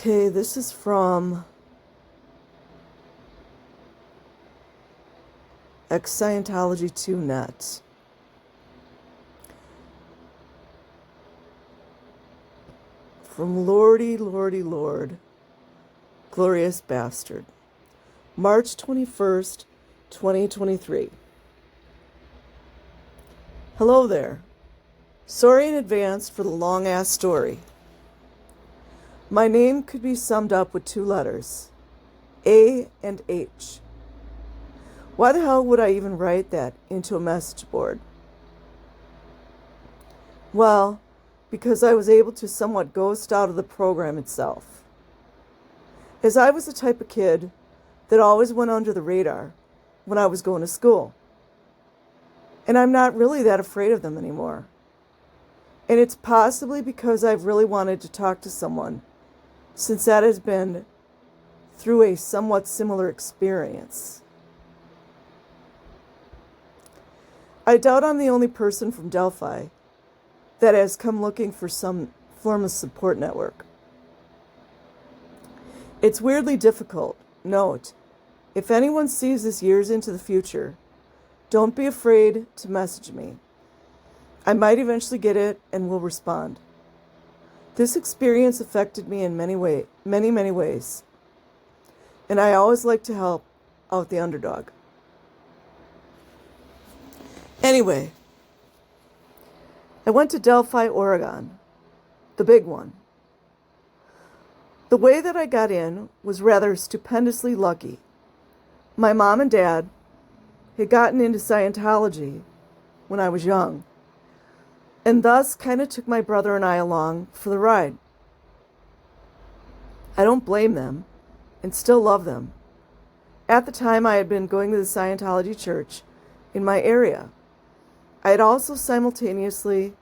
Okay, this is from Scientology2net. From Lordy, Lord, Glorious Bastard. March 21st, 2023. Hello there. Sorry in advance for the long-ass story. My name could be summed up with two letters, A and H. Why the hell would I even write that into a message board? Well, because I was able to somewhat ghost out of the program itself. As I was the type of kid that always went under the radar when I was going to school. And I'm not really that afraid of them anymore. And it's possibly because I've really wanted to talk to someone, since that has been through a somewhat similar experience. I doubt I'm the only person from Delphi that has come looking for some form of support network. It's weirdly difficult. Note, if anyone sees this years into the future, don't be afraid to message me. I might eventually get it and will respond. This experience affected me in many ways. And I always like to help out the underdog. Anyway, I went to Delphi, Oregon, the big one. The way that I got in was rather stupendously lucky. My mom and dad had gotten into Scientology when I was young, and thus kind of took my brother and I along for the ride. I don't blame them, and still love them. At the time, I had been going to the Scientology church in my area. I had also simultaneously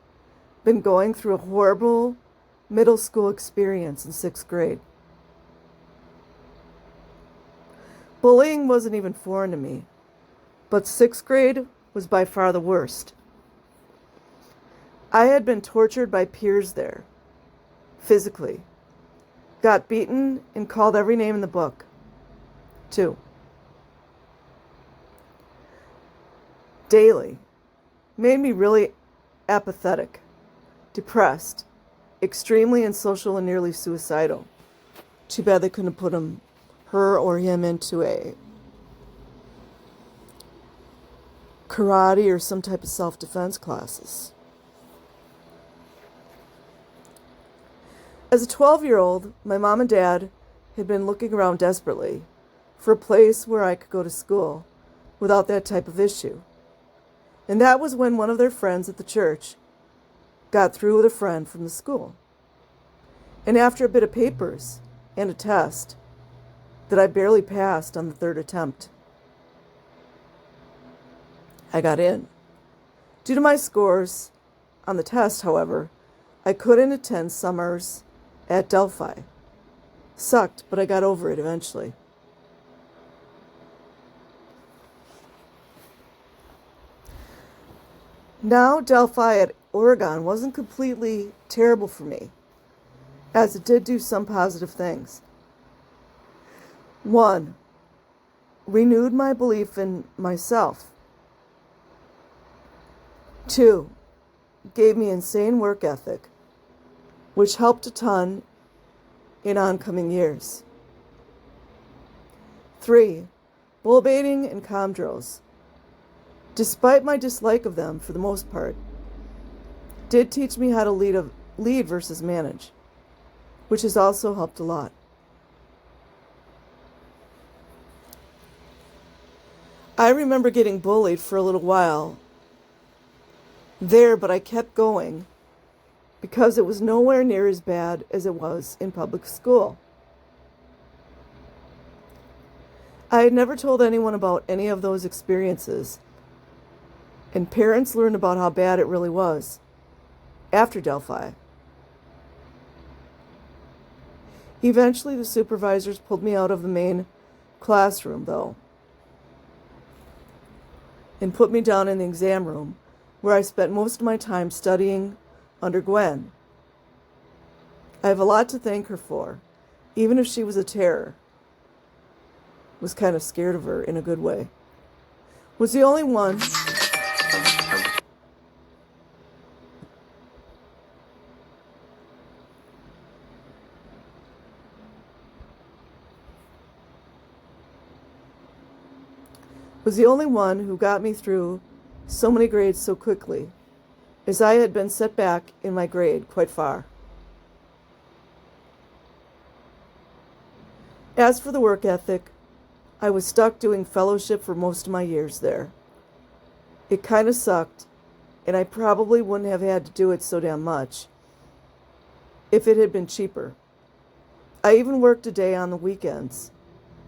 been going through a horrible middle school experience in 6th grade. Bullying wasn't even foreign to me, but 6th grade was by far the worst. I had been tortured by peers there, physically. Got beaten and called every name in the book, too. Daily. Made me really apathetic, depressed, extremely unsocial, and nearly suicidal. Too bad they couldn't put her or him into a karate or some type of self-defense classes. As a 12-year-old, my mom and dad had been looking around desperately for a place where I could go to school without that type of issue. And that was when one of their friends at the church got through with a friend from the school. And after a bit of papers and a test that I barely passed on the third attempt, I got in. Due to my scores on the test, however, I couldn't attend summers at Delphi. Sucked, but I got over it eventually. Now, Delphi at Oregon wasn't completely terrible for me, as it did do some positive things. 1. Renewed my belief in myself. 2. Gave me insane work ethic, which helped a ton in oncoming years. 3. Bull baiting and comm drills, despite my dislike of them for the most part, did teach me how to lead versus manage, which has also helped a lot. I remember getting bullied for a little while there, but I kept going because it was nowhere near as bad as it was in public school. I had never told anyone about any of those experiences, and parents learned about how bad it really was after Delphi. Eventually, the supervisors pulled me out of the main classroom, though, and put me down in the exam room, where I spent most of my time studying under Gwen. I have a lot to thank her for, even if she was a terror, was kind of scared of her in a good way. Was the only one who got me through so many grades so quickly, as I had been set back in my grade quite far. As for the work ethic, I was stuck doing fellowship for most of my years there. It kind of sucked, and I probably wouldn't have had to do it so damn much if it had been cheaper. I even worked a day on the weekends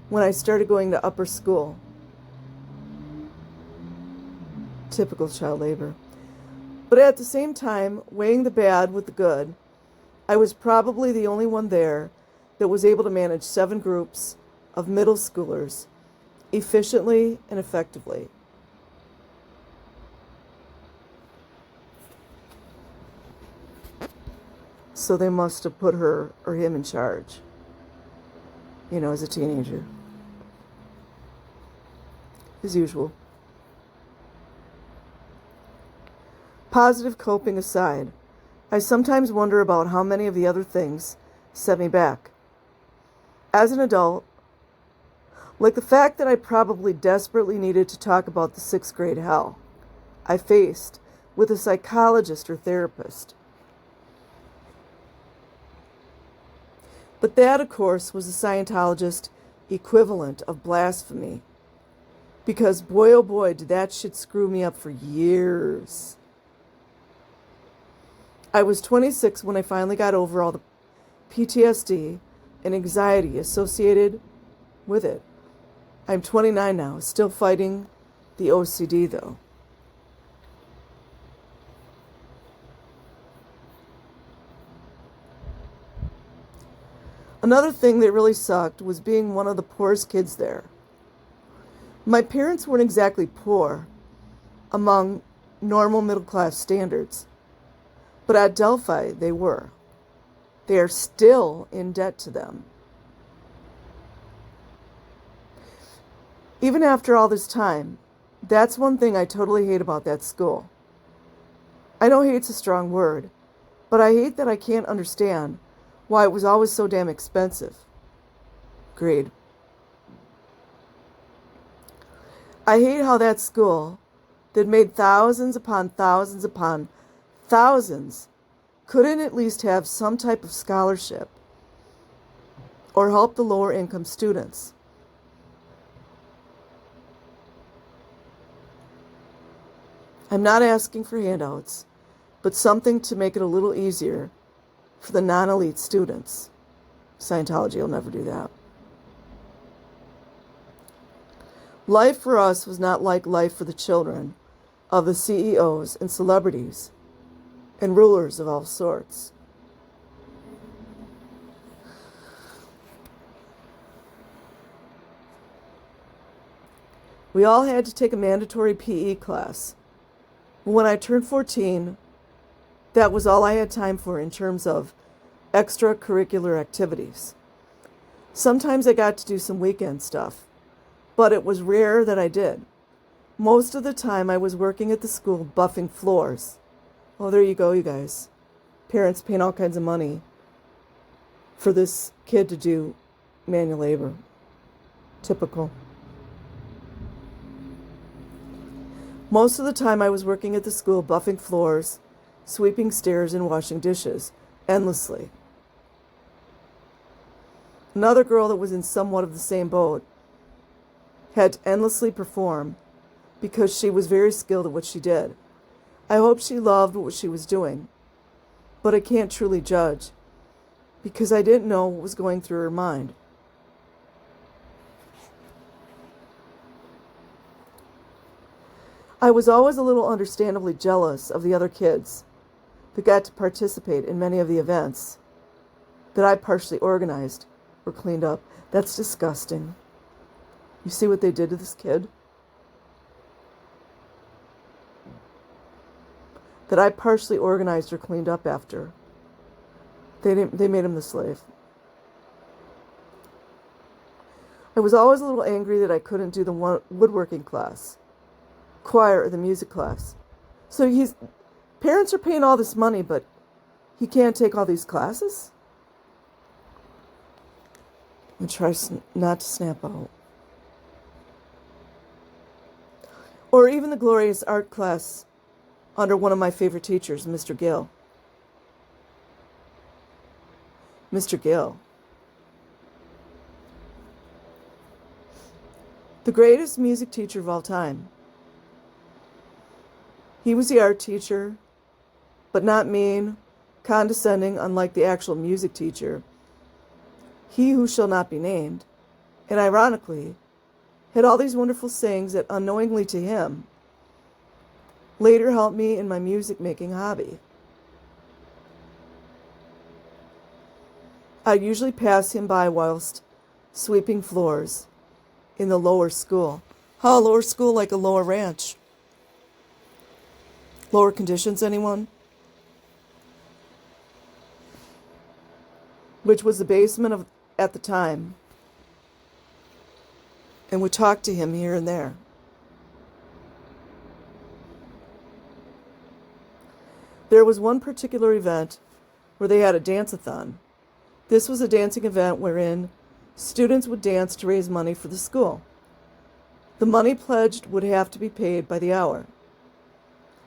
when I started going to upper school. Typical child labor. But at the same time, weighing the bad with the good, I was probably the only one there that was able to manage 7 groups of middle schoolers efficiently and effectively. So they must have put her or him in charge, as a teenager. As usual. Positive coping aside, I sometimes wonder about how many of the other things set me back. As an adult, like the fact that I probably desperately needed to talk about the 6th grade hell I faced with a psychologist or therapist. But that, of course, was the Scientologist equivalent of blasphemy. Because boy, oh boy, did that shit screw me up for years. I was 26 when I finally got over all the PTSD and anxiety associated with it. I'm 29 now, still fighting the OCD though. Another thing that really sucked was being one of the poorest kids there. My parents weren't exactly poor among normal middle-class standards, but at Delphi they were. They are still in debt to them. Even after all this time, that's one thing I totally hate about that school. I know hate's a strong word, but I hate that I can't understand why it was always so damn expensive. Agreed. I hate how that school, that made thousands upon thousands upon thousands, couldn't at least have some type of scholarship or help the lower income students. I'm not asking for handouts, but something to make it a little easier for the non-elite students. Scientology will never do that. Life for us was not like life for the children of the CEOs and celebrities and rulers of all sorts. We all had to take a mandatory PE class. When I turned 14, that was all I had time for in terms of extracurricular activities. Sometimes I got to do some weekend stuff, but it was rare that I did. Most of the time I was working at the school buffing floors. Oh, there you go, you guys. Parents paying all kinds of money for this kid to do manual labor. Typical. Most of the time I was working at the school buffing floors, sweeping stairs, and washing dishes endlessly. Another girl that was in somewhat of the same boat had to endlessly perform because she was very skilled at what she did. I hope she loved what she was doing, but I can't truly judge because I didn't know what was going through her mind. I was always a little understandably jealous of the other kids that got to participate in many of the events that I partially organized or cleaned up. That's disgusting. You see what they did to this kid? That I partially organized or cleaned up after. They made him the slave. I was always a little angry that I couldn't do the woodworking class, choir, or the music class. So parents are paying all this money, but he can't take all these classes? And try not to snap out. Or even the glorious art class under one of my favorite teachers, Mr. Gill. Mr. Gill. The greatest music teacher of all time. He was the art teacher, but not mean, condescending, unlike the actual music teacher. He who shall not be named, and ironically, had all these wonderful sayings that unknowingly to him later helped me in my music making hobby. I'd usually pass him by whilst sweeping floors in the lower school. Huh, lower school like a lower ranch. Lower conditions, anyone? Which was the basement at the time. And would talk to him here and there. There was one particular event where they had a dance-a-thon. This was a dancing event wherein students would dance to raise money for the school. The money pledged would have to be paid by the hour.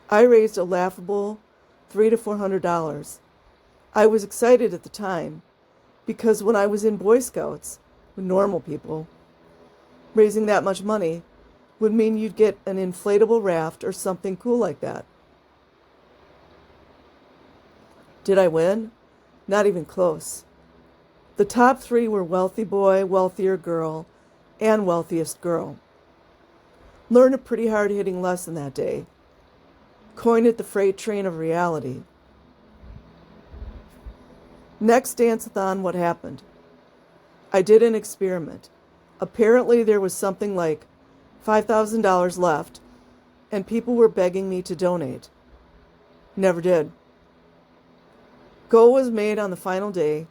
I raised a laughable $300 to $400. I was excited at the time because when I was in Boy Scouts with normal people, raising that much money would mean you'd get an inflatable raft or something cool like that. Did I win? Not even close. The top three were wealthy boy, wealthier girl, and wealthiest girl. Learned a pretty hard-hitting lesson that day. Coined it the freight train of reality. Next dance-a-thon, what happened? I did an experiment. Apparently there was something like $5,000 left, and people were begging me to donate. Never did. Goal was made on the final day,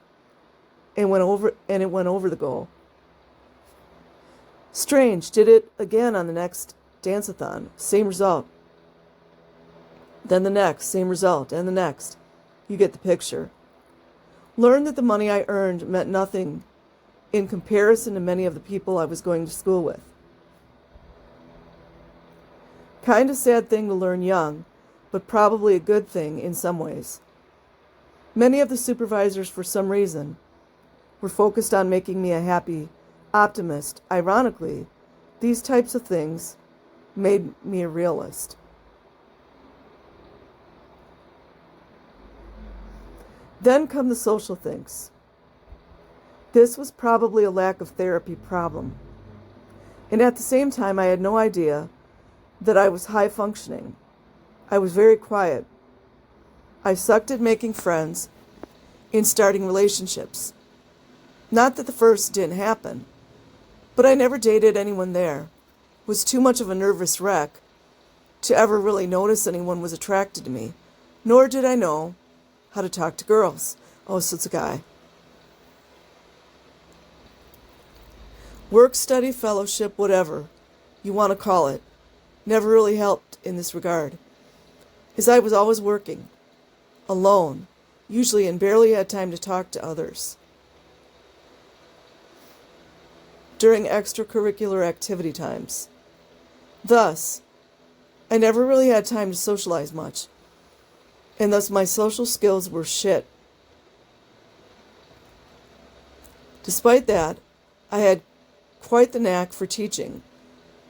and it went over the goal. Strange, did it again on the next dance-a-thon. Same result. Then the next, same result, and the next. You get the picture. Learned that the money I earned meant nothing in comparison to many of the people I was going to school with. Kind of sad thing to learn young, but probably a good thing in some ways. Many of the supervisors, for some reason, were focused on making me a happy optimist. Ironically, these types of things made me a realist. Then come the social things. This was probably a lack of therapy problem. And at the same time, I had no idea that I was high functioning. I was very quiet. I sucked at making friends, in starting relationships. Not that the first didn't happen, but I never dated anyone there. Was too much of a nervous wreck to ever really notice anyone was attracted to me, nor did I know how to talk to girls. Oh, so it's a guy. Work, study, fellowship, whatever you want to call it, never really helped in this regard, as I was always working, alone, usually, and barely had time to talk to others. During extracurricular activity times. Thus, I never really had time to socialize much, and thus my social skills were shit. Despite that, I had quite the knack for teaching,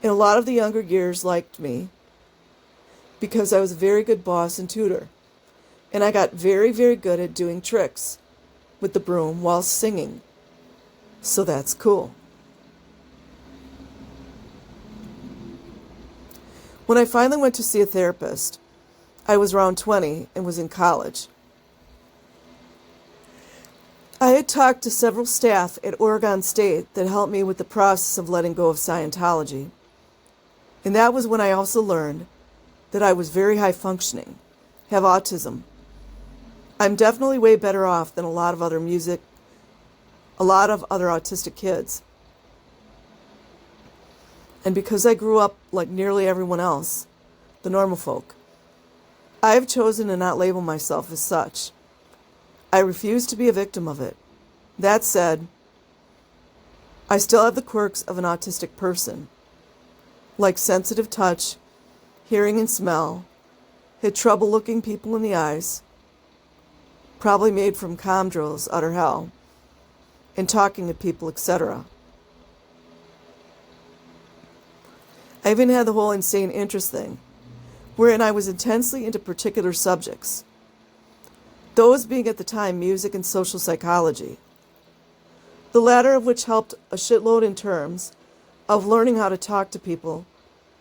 and a lot of the younger years liked me because I was a very good boss and tutor, and I got very, very good at doing tricks with the broom while singing. So that's cool. When I finally went to see a therapist, I was around 20 and was in college. I had talked to several staff at Oregon State that helped me with the process of letting go of Scientology. And that was when I also learned that I was very high functioning, have autism. I'm definitely way better off than a lot of other autistic kids. And because I grew up like nearly everyone else, the normal folk, I have chosen to not label myself as such. I refuse to be a victim of it. That said, I still have the quirks of an autistic person, like sensitive touch, hearing and smell, had trouble looking people in the eyes, probably made from comm drills, utter hell, and talking to people, etc. I even had the whole insane interest thing, wherein I was intensely into particular subjects, those being at the time music and social psychology, the latter of which helped a shitload in terms of learning how to talk to people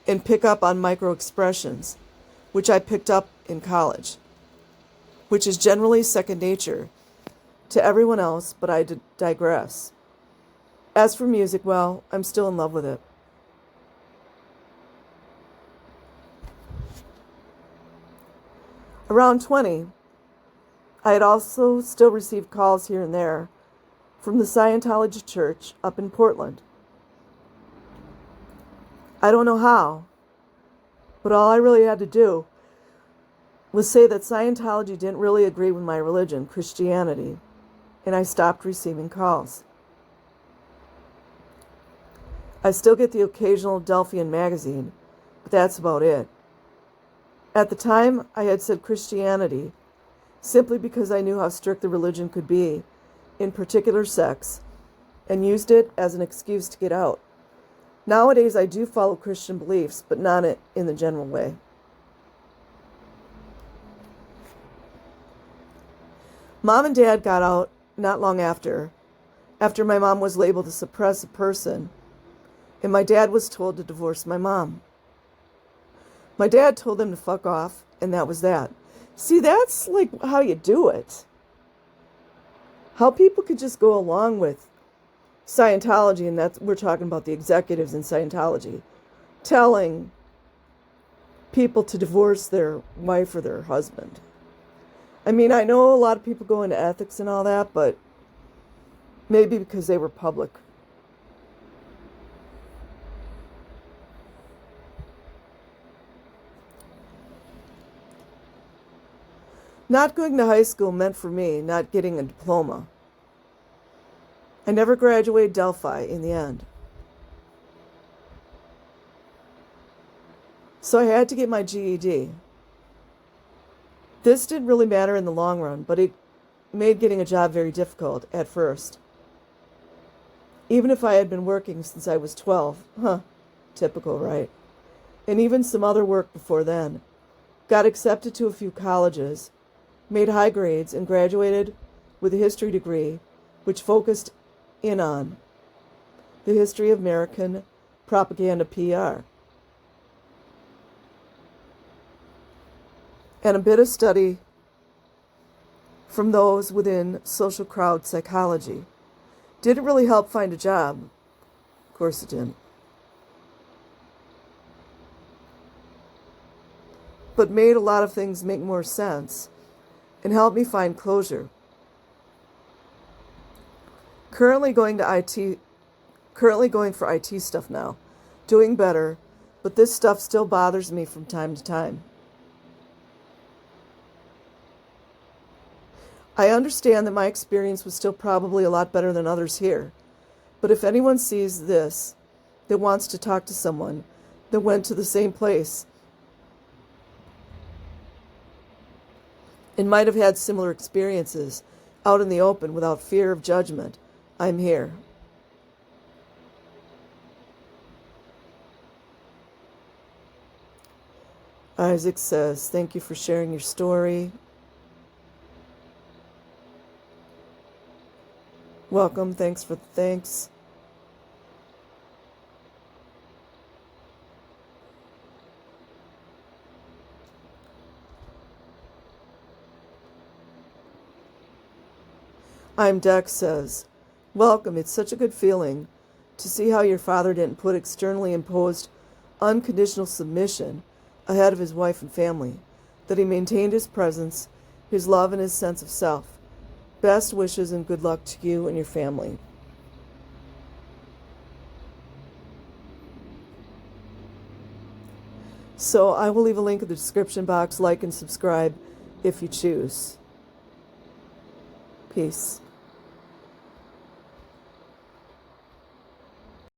and pick up on micro-expressions, which I picked up in college, which is generally second nature to everyone else, but I digress. As for music, well, I'm still in love with it. Around 20, I had also still received calls here and there from the Scientology church up in Portland. I don't know how, but all I really had to do was say that Scientology didn't really agree with my religion, Christianity, and I stopped receiving calls. I still get the occasional Delphian magazine, but that's about it. At the time, I had said Christianity simply because I knew how strict the religion could be in particular sects and used it as an excuse to get out. Nowadays, I do follow Christian beliefs, but not in the general way. Mom and Dad got out not long after my mom was labeled a suppressive person, and my dad was told to divorce my mom. My dad told them to fuck off, and that was that. See, that's like how you do it. How people could just go along with Scientology, and we're talking about the executives in Scientology, telling people to divorce their wife or their husband. I mean, I know a lot of people go into ethics and all that, but maybe because they were public. Not going to high school meant for me not getting a diploma. I never graduated Delphi in the end. So I had to get my GED. This didn't really matter in the long run, but it made getting a job very difficult at first. Even if I had been working since I was 12. Typical, right? And even some other work before then. Got accepted to a few colleges, made high grades, and graduated with a history degree, which focused in on the history of American propaganda PR. And a bit of study from those within social crowd psychology. Did it really help find a job? Of course it didn't. But made a lot of things make more sense and helped me find closure. Currently going for IT stuff now. Doing better, but this stuff still bothers me from time to time. I understand that my experience was still probably a lot better than others here, but if anyone sees this that wants to talk to someone that went to the same place and might have had similar experiences out in the open without fear of judgment, I'm here. Isaac says, thank you for sharing your story. Welcome, thanks for the thanks. I'm Dex says, welcome, it's such a good feeling to see how your father didn't put externally imposed unconditional submission ahead of his wife and family, that he maintained his presence, his love, and his sense of self. Best wishes and good luck to you and your family. So I will leave a link in the description box. Like and subscribe if you choose. Peace.